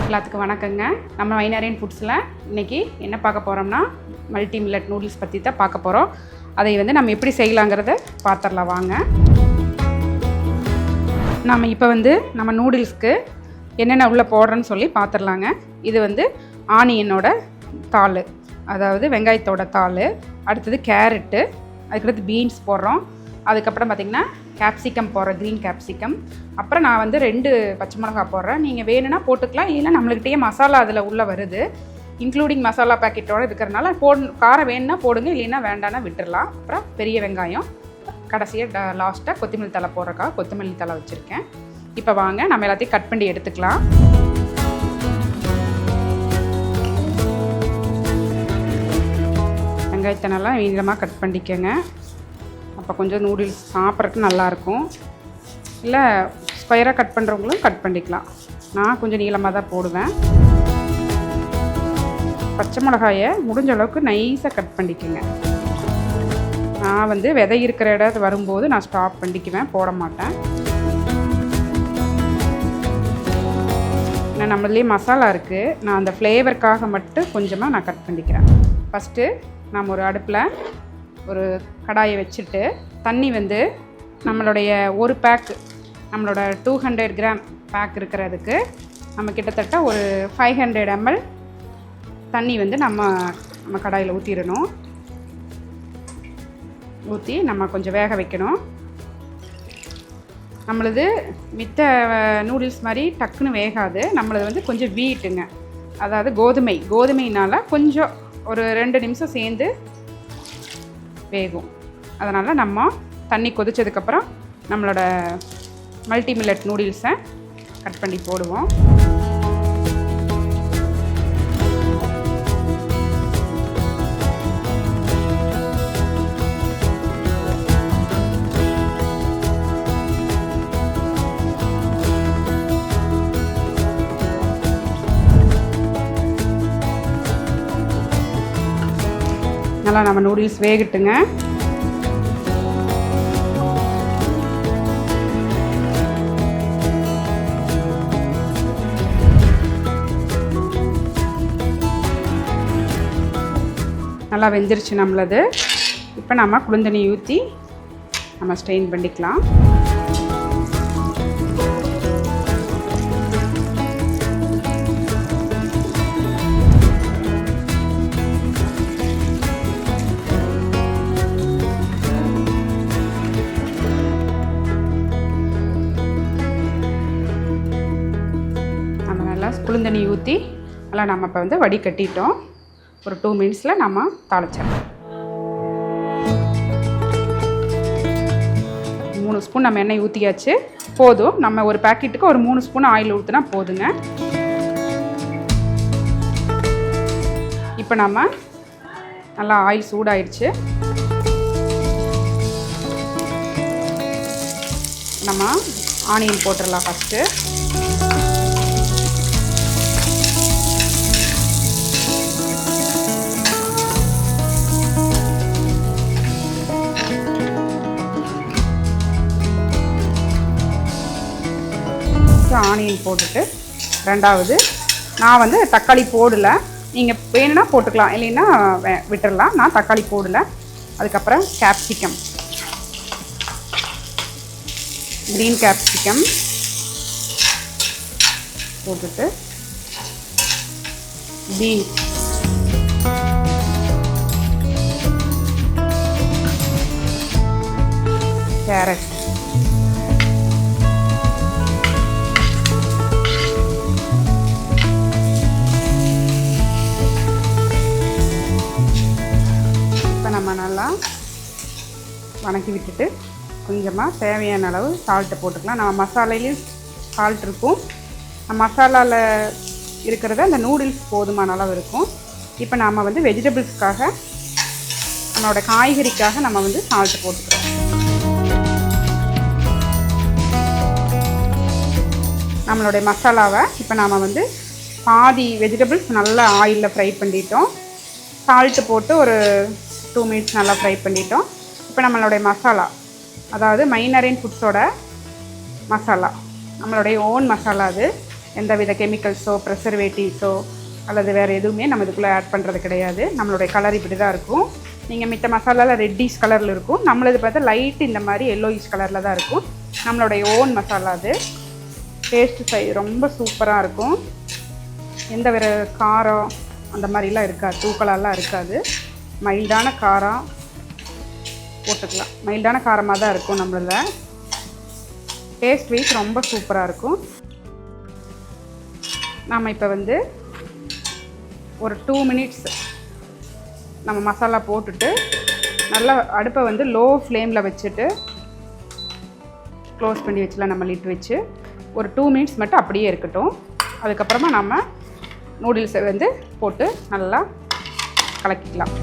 எல்லாத்துக்கும் வணக்கங்க. நம்ம வைனாரியன் ஃபுட்ஸில் இன்றைக்கி என்ன பார்க்க போகிறோம்னா மல்டி மில்லட் நூடுல்ஸ் பற்றி தான் பார்க்க போகிறோம். அதை நம்ம எப்படி செய்யலாங்கிறத பார்த்துடலாம் வாங்க. நம்ம இப்போ நம்ம நூடுல்ஸ்க்கு என்னென்ன உள்ளே போடுறோன்னு சொல்லி பார்த்துடலாங்க. இது ஆனியனோட தாள், அதாவது வெங்காயத்தோட தாள், அடுத்தது கேரட்டு, அதுக்கடுத்து பீன்ஸ் போடுறோம். அதுக்கப்புறம் பார்த்திங்கன்னா கேப்சிகம் போடுறேன், க்ரீன் கேப்சிகம். அப்புறம் நான் 2 பச்சை மிளகா போடுறேன். நீங்கள் வேணும்னா போட்டுக்கலாம், இல்லைன்னா நம்மளுக்கிட்டே மசாலா அதில் உள்ளே வருது, இன்க்ளூடிங் மசாலா பேக்கெட்டோடு இருக்கிறதுனால காரம் வேணும்னா போடுங்க, இல்லைன்னா வேண்டான்னா விட்டுடலாம். அப்புறம் பெரிய வெங்காயம், கடைசியாக லாஸ்ட்டாக கொத்தமல்லி தழை போடுறக்காக கொத்தமல்லி தழை வச்சுருக்கேன். இப்போ வாங்க நம்ம எல்லாத்தையும் கட் பண்ணி எடுத்துக்கலாம். வெங்காயத்தை நல்லா நீளமாக கட் பண்ணிக்கோங்க. அப்போ கொஞ்சம் நூடுல்ஸ் சாப்பிட்றதுக்கு நல்லாயிருக்கும். இல்லை ஸ்கொயராக கட் பண்ணுறவங்களும் கட் பண்ணிக்கலாம். நான் கொஞ்சம் நீளமாக தான் போடுவேன். பச்சை மிளகாயை முடிஞ்ச அளவுக்கு நைஸாக கட் பண்ணிக்கோங்க. நான் விதை இருக்கிற இடத்து வரும்போது நான் ஸ்டாப் பண்ணிக்குவேன், போட மாட்டேன். ஏன்னா நம்மளே மசாலா இருக்குது, நான் அந்த ஃப்ளேவருக்காக மட்டும் கொஞ்சமாக நான் கட் பண்ணிக்கிறேன். ஃபஸ்ட்டு நம்ம ஒரு அடுப்பில் ஒரு கடாயை வச்சுட்டு தண்ணி நம்மளுடைய ஒரு பேக்கு, நம்மளோட 200 கிராம் பேக் இருக்கிறதுக்கு நம்ம கிட்டத்தட்ட ஒரு 500 ml தண்ணி நம்ம கடாயில் ஊற்றிடணும். ஊற்றி நம்ம கொஞ்சம் வேக வைக்கணும். நம்மளது மித்த நூடுல்ஸ் மாதிரி டக்குன்னு வேகாது. நம்மளது கொஞ்சம் வீட்டுங்க, அதாவது கோதுமைனால் கொஞ்சம் ஒரு 2 நிமிஷம் சேர்ந்து வேகும். அதனால் நம்ம தண்ணி கொதிச்சதுக்கப்புறம் நம்மளோட மல்டி மில்லட் நூடுல்ஸை கட் பண்ணி போடுவோம். நல்லா நம்ம நூடுல்ஸ் வேகட்டுங்க. நல்லா வெந்துருச்சு நம்மளது. இப்போ நம்ம குளுந்தண்ணி ஊற்றி நம்ம ஸ்ட்ரெயின் பண்ணிக்கலாம். குளுந்தண்ணி ஊற்றி நல்லா நம்ம இப்போ வடிகட்டிட்டோம். ஒரு 2 மினிட்ஸில் நம்ம தாளிச்சிடலாம். 3 ஸ்பூன் நம்ம எண்ணெய் ஊற்றியாச்சு, போதும். நம்ம ஒரு பேக்கெட்டுக்கு ஒரு 3 ஸ்பூன் ஆயில் ஊற்றினா போதுங்க. இப்போ நம்ம நல்லா ஆயில் சூடாயிடுச்சு. நம்ம ஆனியன் போட்டுடலாம் ஃபஸ்ட்டு. ஆனியன் போட்டுட்டு ரெண்டாவது நான் தக்காளி போடலை. நீங்கள் வேணும்னா போட்டுக்கலாம், இல்லைன்னா விட்டுடலாம். நான் தக்காளி போடலை. அதுக்கப்புறம் கேப்சிகம், க்ரீன் கேப்சிகம் போட்டுட்டு பீன்ஸ், கேரட், நம்ம நல்லா வணக்கி விட்டுட்டு கொஞ்சமாக தேவையான அளவு சால்ட்டை போட்டுக்கலாம். நம்ம மசாலையிலையும் சால்ட் இருக்கும், மசாலாவில் இருக்கிறத அந்த நூடுல்ஸ் போதுமான அளவு இருக்கும். இப்போ நாம் வெஜிடபிள்ஸ்க்காக, நம்மளோட காய்கறிக்காக நம்ம சால்ட் போட்டுக்கிறோம். நம்மளுடைய மசாலாவை இப்போ நாம் பாதி வெஜிடபிள்ஸ் நல்லா ஆயிலில் ஃப்ரை பண்ணிட்டோம். சால்ட்டு போட்டு ஒரு 2 மினிட்ஸ் நல்லா ஃப்ரை பண்ணிட்டோம். இப்போ நம்மளுடைய மசாலா அதாவது மைனரேன் ஃபுட்ஸோட மசாலா, நம்மளுடைய ஓன் மசாலா. அது எந்த வித கெமிக்கல்ஸோ ப்ரெசர்வேட்டிவ்ஸோ அல்லது வேறு எதுவுமே நம்ம இதுக்குள்ளே ஆட் பண்ணுறது கிடையாது. நம்மளுடைய கலர் இப்படி தான் இருக்கும். நீங்கள் மித்த மசாலாவில் ரெட்டிஷ் கலரில் இருக்கும், நம்மளது பார்த்தா லைட் இந்த மாதிரி எல்லோயிஷ் கலரில் தான் இருக்கும். நம்மளுடைய ஓன் மசாலா அது. டேஸ்ட்டு ரொம்ப சூப்பராக இருக்கும். எந்த வேறு காரம் அந்த மாதிரிலாம் இருக்காது, தூக்கலாலாம் இருக்காது. மைல்டான காரம் போட்டுக்கலாம், மைல்டான காரமாக தான் இருக்கும். நம்மள டேஸ்ட் வைஸ் ரொம்ப சூப்பராக இருக்கும். நாம் இப்போ வந்து ஒரு 2 மினிட்ஸ் நம்ம மசாலா போட்டுட்டு நல்லா அடுப்பை வந்து லோ ஃப்ளேமில் வச்சுட்டு க்ளோஸ் பண்ணி வச்சுலாம். நம்ம லிட் வச்சு ஒரு 2 மினிட்ஸ் மட்டும் அப்படியே இருக்கட்டும். அதுக்கப்புறமா நம்ம நூடுல்ஸை வந்து போட்டு நல்லா கலக்கிக்கலாம்.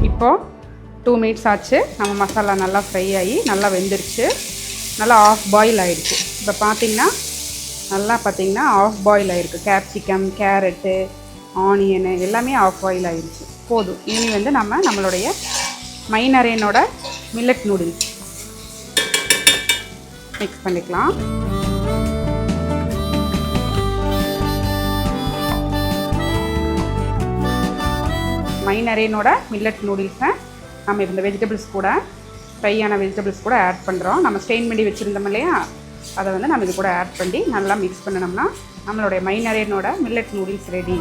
இப்போது 2 மினிட்ஸ் ஆச்சு. நம்ம மசாலா நல்லா ஃப்ரை ஆகி நல்லா வெந்துருச்சு, நல்லா ஆஃப் பாயில் ஆகிடுச்சு. இப்போ பார்த்திங்கன்னா நல்லா ஆஃப் பாயில் ஆகிருக்கு. கேப்சிகம், கேரட்டு, ஆனியனு எல்லாமே ஆஃப் பாயில் ஆகிடுச்சு. போதும். இனி வந்து நம்மளுடைய மைனரேனோட மில்லட் நூடுல்ஸ் மிக்ஸ் பண்ணிக்கலாம். மைனரேனோட மில்லட் நூடுல்ஸை நம்ம இந்த வெஜிடபிள்ஸ் கூட, ஃப்ரையான வெஜிடபிள்ஸ் கூட ஆட் பண்ணுறோம். நம்ம ஸ்டெயின் பண்ணி வச்சுருந்தோம் இல்லையா, அதை வந்து நம்ம இது கூட ஆட் பண்ணி நல்லா மிக்ஸ் பண்ணினோம்னா நம்மளுடைய மைனரேனோட மில்லட் நூடுல்ஸ் ரெடி.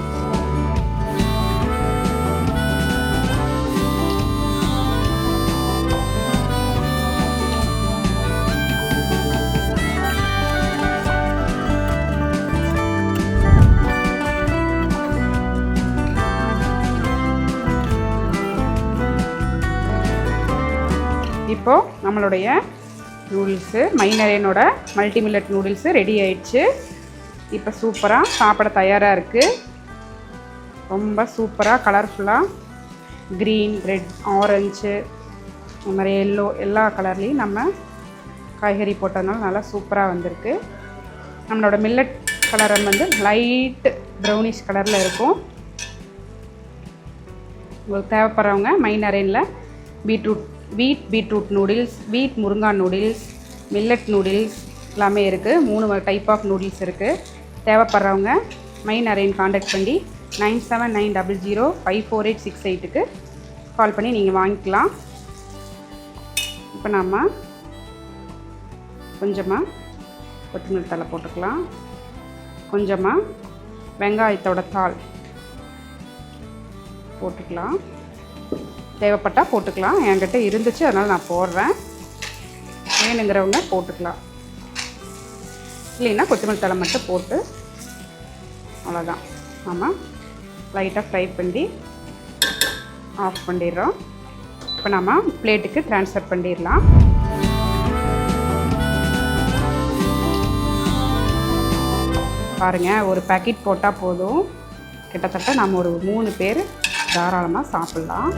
இப்போது நம்மளுடைய நூடுல்ஸு, மைனரேனோட மல்டி மில்லட் நூடுல்ஸு ரெடி ஆயிடுச்சு. இப்போ சூப்பராக சாப்பிட தயாராக இருக்குது. ரொம்ப சூப்பராக கலர்ஃபுல்லாக க்ரீன், ரெட், ஆரஞ்சு, இந்த மாதிரி எல்லோ எல்லா கலர்லேயும் நம்ம காய்கறி போட்டதுனால நல்லா சூப்பராக வந்திருக்கு. நம்மளோட மில்லட் கலர் வந்து லைட் ப்ரௌனிஷ் கலரில் இருக்கும். உங்களுக்கு தேவைப்படுறவங்க மைனரேனில் பீட்ரூட் நூடுல்ஸ், வீட் முருங்கா நூடுல்ஸ், மில்லட் நூடுல்ஸ் எல்லாமே இருக்குது. 3 டைப் ஆஃப் நூடுல்ஸ் இருக்குது. தேவைப்படுறவங்க மைனரேன் காண்டாக்ட் பண்ணி 9790054868க்கு கால் பண்ணி நீங்கள் வாங்கிக்கலாம். இப்போ நம்ம கொஞ்சமாக கொத்தமல்லி தழை போட்டுக்கலாம், கொஞ்சமாக வெங்காயத்தோட தாள் போட்டுக்கலாம். தேவைப்பட்டால் போட்டுக்கலாம், என்கிட்ட இருந்துச்சு அதனால் நான் போடுறேன். வேணுங்கிறவங்க போட்டுக்கலாம், இல்லைன்னா கொத்தமல்லி தழை மட்டும் போட்டு அவ்வளோதான். நம்ம லைட்டாக ஃப்ரை பண்ணி ஆஃப் பண்ணிடுறோம். இப்போ நம்ம பிளேட்டுக்கு ட்ரான்ஸ்ஃபர் பண்ணிடலாம். பாருங்கள், ஒரு பேக்கெட் போட்டால் போதும். கிட்டத்தட்ட நம்ம ஒரு 3 பேர் தாராளமாக சாப்பிட்லாம்.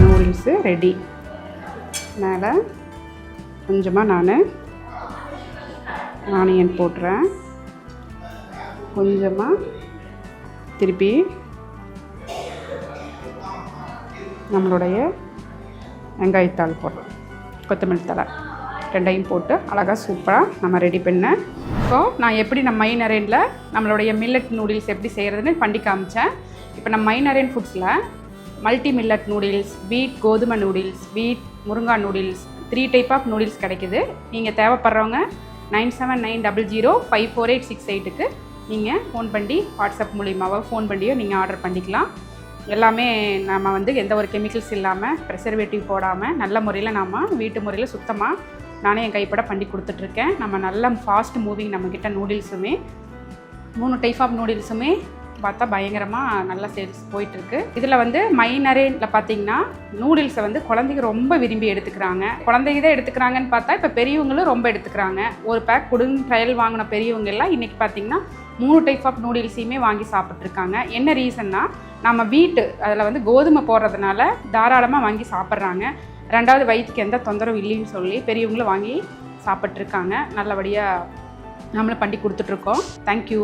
Noodles ready. மேலே கொஞ்சமாக நான் ஆனியன் போட்டுறேன், கொஞ்சமாக திருப்பி நம்மளுடைய வெங்காயத்தாள் போடுறோம், கொத்தமல்லி தழை ரெண்டையும் போட்டு அழகாக சூப்பராக நம்ம ரெடி பண்ணேன். ஸோ நான் எப்படி நம்ம மைனரேனில் நம்மளுடைய மில்லட் நூடுல்ஸ் எப்படி செய்கிறதுன்னு பண்ணி காமிச்சேன். இப்போ நம்ம மைனரேன் ஃபுட்ஸில் மல்டி மில்லட் நூடுல்ஸ், வீட் கோதுமை நூடுல்ஸ், வீட் முருங்கா நூடுல்ஸ் 3 டைப் ஆஃப் நூடுல்ஸ் கிடைக்குது. நீங்கள் தேவைப்படுறவங்க 9790054868க்கு நீங்கள் ஃபோன் பண்ணி வாட்ஸ்அப் மூலியமாவோ ஃபோன் பண்ணியோ நீங்கள் ஆர்டர் பண்ணிக்கலாம். எல்லாமே நம்ம வந்து எந்த ஒரு கெமிக்கல்ஸ் இல்லாமல், ப்ரெசர்வேட்டிவ் போடாமல் நல்ல முறையில் நம்ம வீட்டு முறையில் சுத்தமாக நானே என் கைப்பட பண்ணி கொடுத்துட்ருக்கேன். நம்ம நல்ல ஃபாஸ்ட் மூவிங் நம்மக்கிட்ட நூடுல்ஸுமே 3 டைப் ஆஃப் நூடுல்ஸுமே பார்த்தா பயங்கரமாக நல்லா சேல்ஸ் போயிட்டுருக்கு. இதில் வந்து மைனரேனில் பார்த்தீங்கன்னா நூடுல்ஸை வந்து குழந்தைங்க ரொம்ப விரும்பி எடுத்துக்கிறாங்க. குழந்தைங்க தான் எடுத்துக்கிறாங்கன்னு பார்த்தா இப்போ பெரியவங்களும் ரொம்ப எடுத்துக்கிறாங்க. ஒரு பேக் கொடுங்க ட்ரையல் வாங்கின பெரியவங்க எல்லாம் இன்றைக்கி பார்த்திங்கன்னா 3 டைப் ஆஃப் நூடுல்ஸையுமே வாங்கி சாப்பிட்ருக்காங்க. என்ன ரீசன்னா, நம்ம வீட்டு அதில் வந்து கோதுமை போடுறதுனால தாராளமாக வாங்கி சாப்பிட்றாங்க. 2வது வயிற்றுக்கு எந்த தொந்தரவும் இல்லைன்னு சொல்லி பெரியவங்களும் வாங்கி சாப்பிட்ருக்காங்க. நல்லபடியாக நம்மளும் பண்ணி கொடுத்துட்ருக்கோம். தேங்க்யூ.